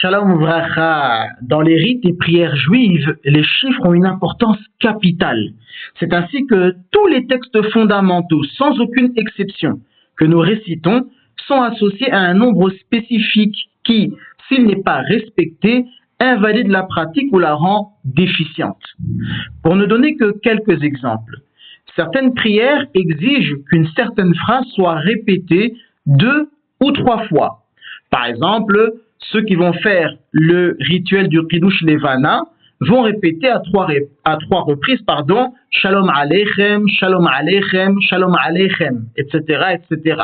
Shalom Vracha. Dans les rites et prières juives, les chiffres ont une importance capitale. C'est ainsi que tous les textes fondamentaux, sans aucune exception, que nous récitons, sont associés à un nombre spécifique qui, s'il n'est pas respecté, invalide la pratique ou la rend déficiente. Pour ne donner que quelques exemples, certaines prières exigent qu'une certaine phrase soit répétée 2 ou 3 fois. Par exemple, ceux qui vont faire le rituel du Kiddush Levana vont répéter à trois reprises, Shalom Aleichem, Shalom Aleichem, Shalom Aleichem, etc., etc.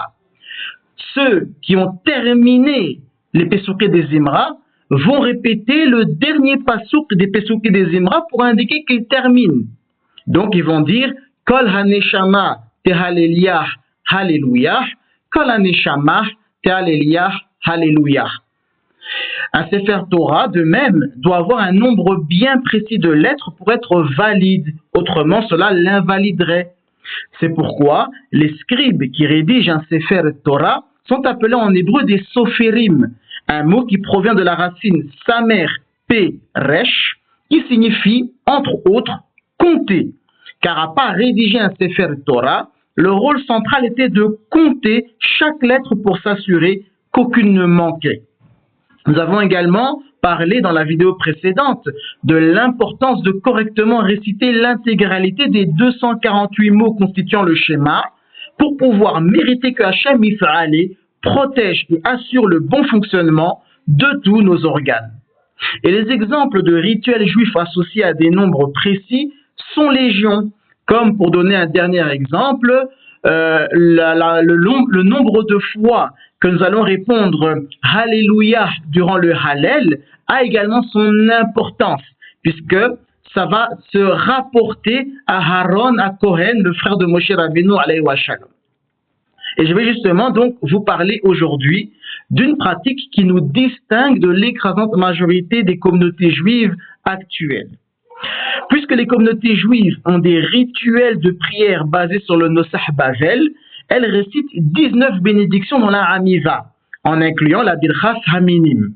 Ceux qui ont terminé les Pesouké des Zimra vont répéter le dernier pasouk des Pesouké des Zimra pour indiquer qu'ils terminent. Donc ils vont dire Kol Haneshama Tehaleliyah Hallelujah, Kol Haneshama Tehaleliyah Hallelujah. Un Sefer Torah, de même, doit avoir un nombre bien précis de lettres pour être valide. Autrement, cela l'invaliderait. C'est pourquoi les scribes qui rédigent un Sefer Torah sont appelés en hébreu des sophérim, un mot qui provient de la racine samer pe resh, qui signifie, entre autres, compter. Car à part rédiger un Sefer Torah, le rôle central était de compter chaque lettre pour s'assurer qu'aucune ne manquait. Nous avons également parlé dans la vidéo précédente de l'importance de correctement réciter l'intégralité des 248 mots constituant le schéma pour pouvoir mériter que Hachem Yisraël protège et assure le bon fonctionnement de tous nos organes. Et les exemples de rituels juifs associés à des nombres précis sont légion, comme pour donner un dernier exemple, le nombre de fois que nous allons répondre Alléluia durant le Hallel a également son importance, puisque ça va se rapporter à Aaron, à Kohen, le frère de Moshe Rabbeinu, alayhi wa shalom. Et je vais justement donc vous parler aujourd'hui d'une pratique qui nous distingue de l'écrasante majorité des communautés juives actuelles. Puisque les communautés juives ont des rituels de prière basés sur le Nosach Bavel, elles récitent 19 bénédictions dans la Hamiva, en incluant la Birchas Haminim.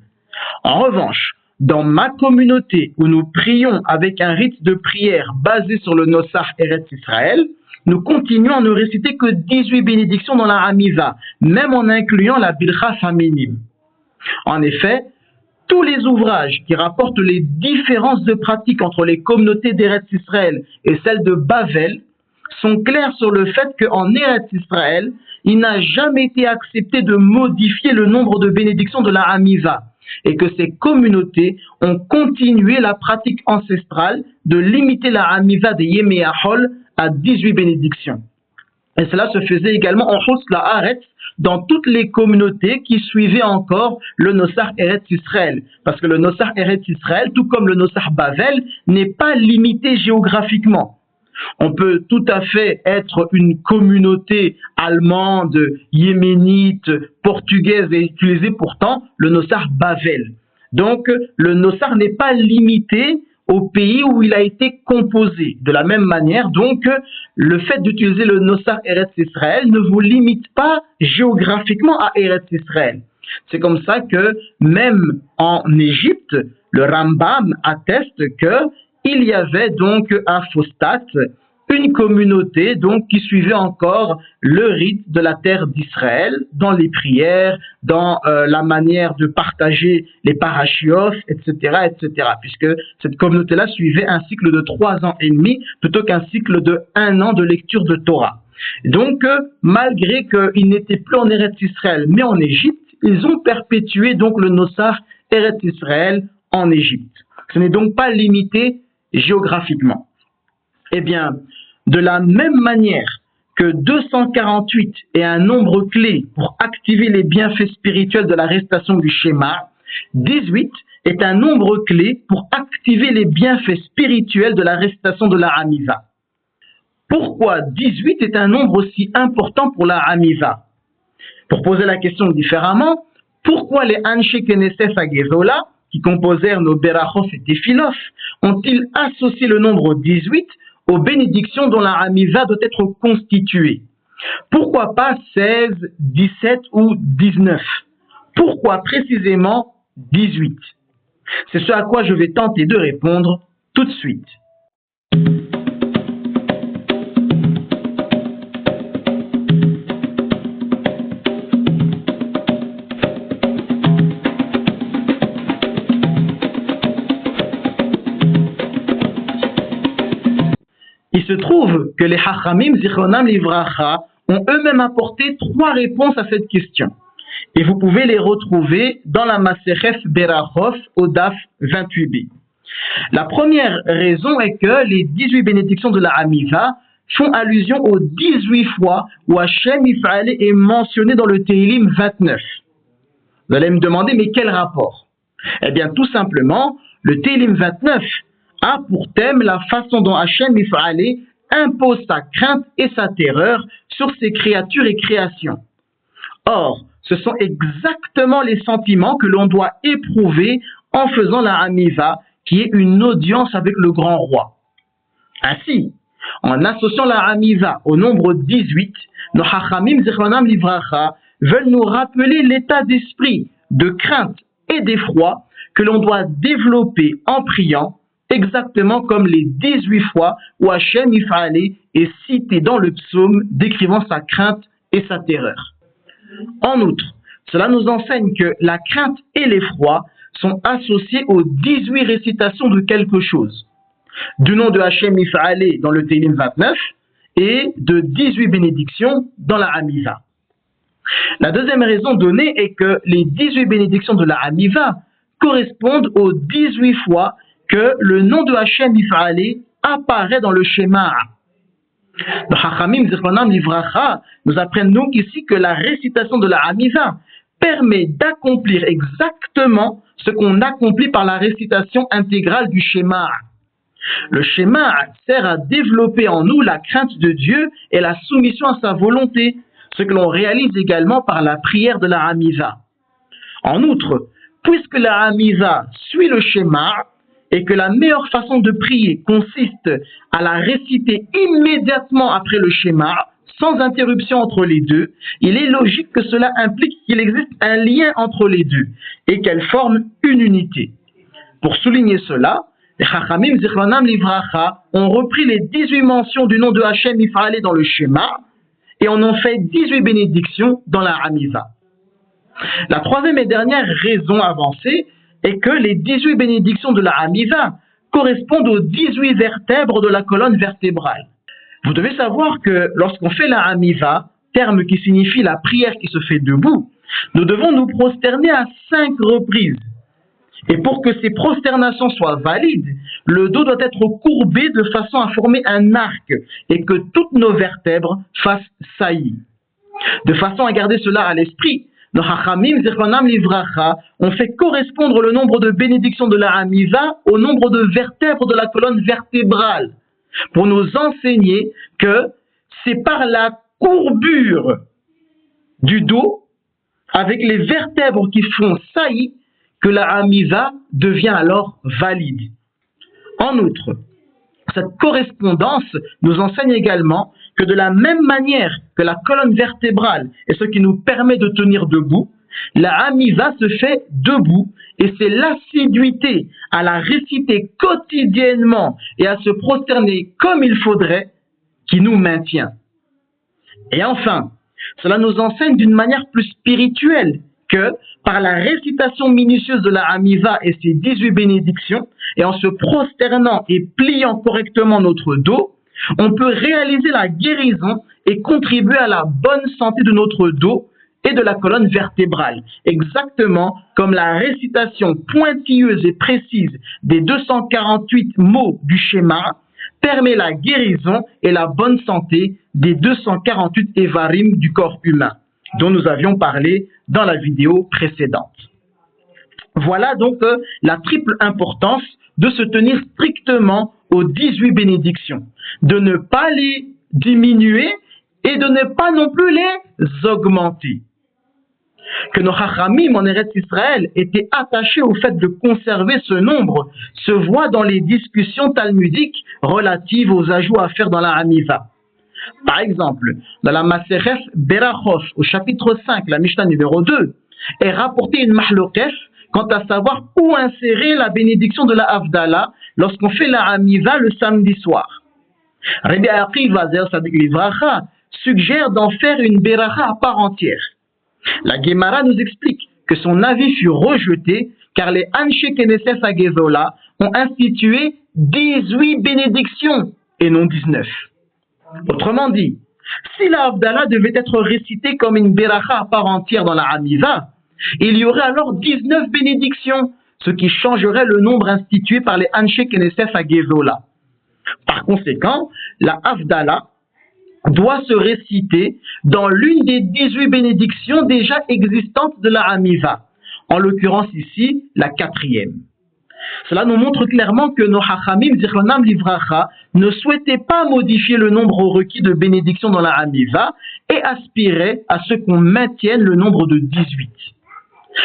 En revanche, dans ma communauté où nous prions avec un rite de prière basé sur le Nosach Eretz Israël, nous continuons à ne réciter que 18 bénédictions dans la Hamiva, même en incluant la Birchas Haminim. En effet, tous les ouvrages qui rapportent les différences de pratique entre les communautés d'Eretz Israël et celles de Bavel sont clairs sur le fait qu'en Eretz Israël, il n'a jamais été accepté de modifier le nombre de bénédictions de la Hamiva et que ces communautés ont continué la pratique ancestrale de limiter la Hamiva des Yemeahol à 18 bénédictions. Et cela se faisait également en Chos La'aretz dans toutes les communautés qui suivaient encore le Nosach Eretz Israël. Parce que le Nosach Eretz Israël, tout comme le Nosach Bavel, n'est pas limité géographiquement. On peut tout à fait être une communauté allemande, yéménite, portugaise et utiliser pourtant le Nosach Bavel. Donc, le Nosach n'est pas limité au pays où il a été composé. De la même manière, donc, le fait d'utiliser le Nosach Eretz Israël ne vous limite pas géographiquement à Eretz Israël. C'est comme ça que, même en Égypte, le Rambam atteste que il y avait donc à Phostat une communauté donc qui suivait encore le rite de la terre d'Israël dans les prières, dans la manière de partager les parachiotes, etc., etc. Puisque cette communauté-là suivait un cycle de 3 ans et demi plutôt qu'un cycle de 1 an de lecture de Torah. Donc, malgré qu'ils n'étaient plus en Eretz Israël mais en Égypte, ils ont perpétué donc le Nosach Eretz Israël en Égypte. Ce n'est donc pas limité géographiquement. Eh bien, de la même manière que 248 est un nombre clé pour activer les bienfaits spirituels de la récitation du schéma, 18 est un nombre clé pour activer les bienfaits spirituels de la récitation de la Hamiva. Pourquoi 18 est un nombre aussi important pour la Hamiva? Pour poser la question différemment, pourquoi les Anshe Knesset Hagezola, qui composèrent nos Berachos et Tefilot, ont-ils associé le nombre 18 aux bénédictions dont la Hamiva doit être constituée? Pourquoi pas 16, 17 ou 19? Pourquoi précisément 18? C'est ce à quoi je vais tenter de répondre tout de suite. Il se trouve que les Chachamim Zichronam Livracha ont eux-mêmes apporté 3 réponses à cette question. Et vous pouvez les retrouver dans la Masechef Berachot au Daf 28b. La première raison est que les 18 bénédictions de la Hamiva font allusion aux 18 fois où Hachem Yif'ale est mentionné dans le Tehillim 29. Vous allez me demander, mais quel rapport? Eh bien, tout simplement, le Tehillim 29 a pour thème la façon dont Hachem Yif'ale impose sa crainte et sa terreur sur ses créatures et créations. Or, ce sont exactement les sentiments que l'on doit éprouver en faisant la Hamiva, qui est une audience avec le grand roi. Ainsi, en associant la Hamiva au nombre 18, nos Chachamim Zichronam Livracha veulent nous rappeler l'état d'esprit de crainte et d'effroi que l'on doit développer en priant, exactement comme les 18 fois où Hachem Yif'ale est cité dans le psaume décrivant sa crainte et sa terreur. En outre, cela nous enseigne que la crainte et l'effroi sont associés aux 18 récitations de quelque chose, du nom de Hachem Yif'ale dans le Tehillim 29 et de 18 bénédictions dans la Hamiva. La deuxième raison donnée est que les 18 bénédictions de la Hamiva correspondent aux 18 fois que le nom de Hachem Yif'ale apparaît dans le schéma. Le Chachamim Zichronam Livracha nous apprennent donc ici que la récitation de la Hamiva permet d'accomplir exactement ce qu'on accomplit par la récitation intégrale du schéma. Le schéma sert à développer en nous la crainte de Dieu et la soumission à sa volonté, ce que l'on réalise également par la prière de la Hamiva. En outre, puisque la Hamiva suit le schéma, et que la meilleure façon de prier consiste à la réciter immédiatement après le schéma, sans interruption entre les deux, il est logique que cela implique qu'il existe un lien entre les deux et qu'elles forment une unité. Pour souligner cela, les Chachamim Zichronam Livracha ont repris les 18 mentions du nom de Hachem Yif'ale dans le schéma et en ont fait 18 bénédictions dans la Hamiva. La troisième et dernière raison avancée est que les 18 bénédictions de la Hamiva correspondent aux 18 vertèbres de la colonne vertébrale. Vous devez savoir que lorsqu'on fait la Hamiva, terme qui signifie la prière qui se fait debout, nous devons nous prosterner à 5 reprises. Et pour que ces prosternations soient valides, le dos doit être courbé de façon à former un arc et que toutes nos vertèbres fassent saillie. De façon à garder cela à l'esprit, nos Chachamim Zichronam Livracha ont fait correspondre le nombre de bénédictions de la Hamiva au nombre de vertèbres de la colonne vertébrale, pour nous enseigner que c'est par la courbure du dos, avec les vertèbres qui font saillie, que la Hamiva devient alors valide. En outre, cette correspondance nous enseigne également que de la même manière que la colonne vertébrale est ce qui nous permet de tenir debout, la Hamiva se fait debout et c'est l'assiduité à la réciter quotidiennement et à se prosterner comme il faudrait qui nous maintient. Et enfin, cela nous enseigne d'une manière plus spirituelle que par la récitation minutieuse de la Hamiva et ses 18 bénédictions, et en se prosternant et pliant correctement notre dos, on peut réaliser la guérison et contribuer à la bonne santé de notre dos et de la colonne vertébrale, exactement comme la récitation pointilleuse et précise des 248 mots du schéma permet la guérison et la bonne santé des 248 évarim du corps humain, dont nous avions parlé dans la vidéo précédente. Voilà donc la triple importance de se tenir strictement aux 18 bénédictions, de ne pas les diminuer et de ne pas non plus les augmenter. Que nos Chachamim en Eretz Israël étaient attachés au fait de conserver ce nombre se voit dans les discussions talmudiques relatives aux ajouts à faire dans la Hamiva. Par exemple, dans la Masechef Berachot, au chapitre 5, la Mishnah numéro 2, est rapportée une mahloket quant à savoir où insérer la bénédiction de la Havdalah lorsqu'on fait la Hamiva le samedi soir. Rabbi Akiva Zer Sadik Livracha suggère d'en faire une Beracha à part entière. La Gemara nous explique que son avis fut rejeté car les Anshe Knesset Hagezola ont institué 18 bénédictions et non 19. Autrement dit, si la Havdalah devait être récitée comme une Beracha à part entière dans la Hamiva, il y aurait alors 19 bénédictions, ce qui changerait le nombre institué par les Anshe Knesset Hagezola. Par conséquent, la Havdalah doit se réciter dans l'une des 18 bénédictions déjà existantes de la Hamiva, en l'occurrence ici, la 4e. Cela nous montre clairement que nos Hachamim Zichronam Livracha ne souhaitaient pas modifier le nombre requis de bénédictions dans la Hamiva et aspiraient à ce qu'on maintienne le nombre de 18.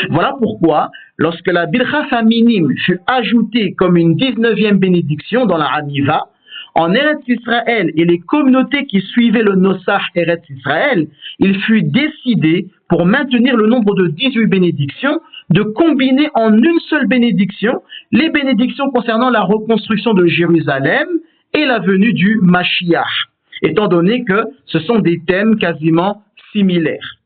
Voilà pourquoi, lorsque la Bircha Faminim fut ajoutée comme une 19e bénédiction dans la Hamiva, en Eretz Israël et les communautés qui suivaient le Nosach Eretz Israël, il fut décidé, pour maintenir le nombre de 18 bénédictions, de combiner en une seule bénédiction les bénédictions concernant la reconstruction de Jérusalem et la venue du Mashiach, étant donné que ce sont des thèmes quasiment similaires.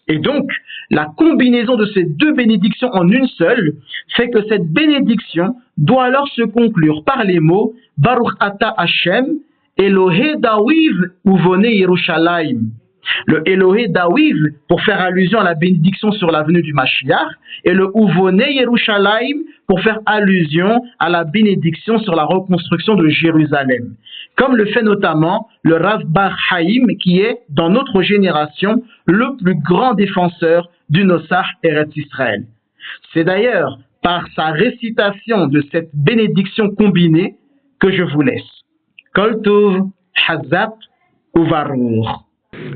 Et donc, la combinaison de ces deux bénédictions en une seule fait que cette bénédiction doit alors se conclure par les mots Baruch Ata Hashem, Elohé Dawiv Uvone Yerushalayim. Le Elohé Dawiv pour faire allusion à la bénédiction sur la venue du Mashiach et le Uvone Yerushalayim pour faire allusion à la bénédiction sur la reconstruction de Jérusalem. Comme le fait notamment le Rav Bar Haïm qui est, dans notre génération, le plus grand défenseur du Nosach Eretz Israël. C'est d'ailleurs par sa récitation de cette bénédiction combinée que je vous laisse. Kol Tov, Hazak Uvarour.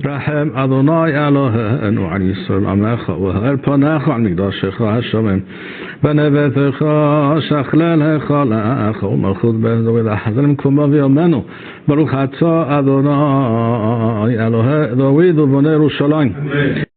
رحم أدوناي إلهنا عن يسر أملاخ وهل بناخ عن مقداشخ الشمم بنبتخ شخلال خلاخ ومخذ به وإذا حزنكم بيومنو بروح حتى أدوناي إله داوود بن يروشلايم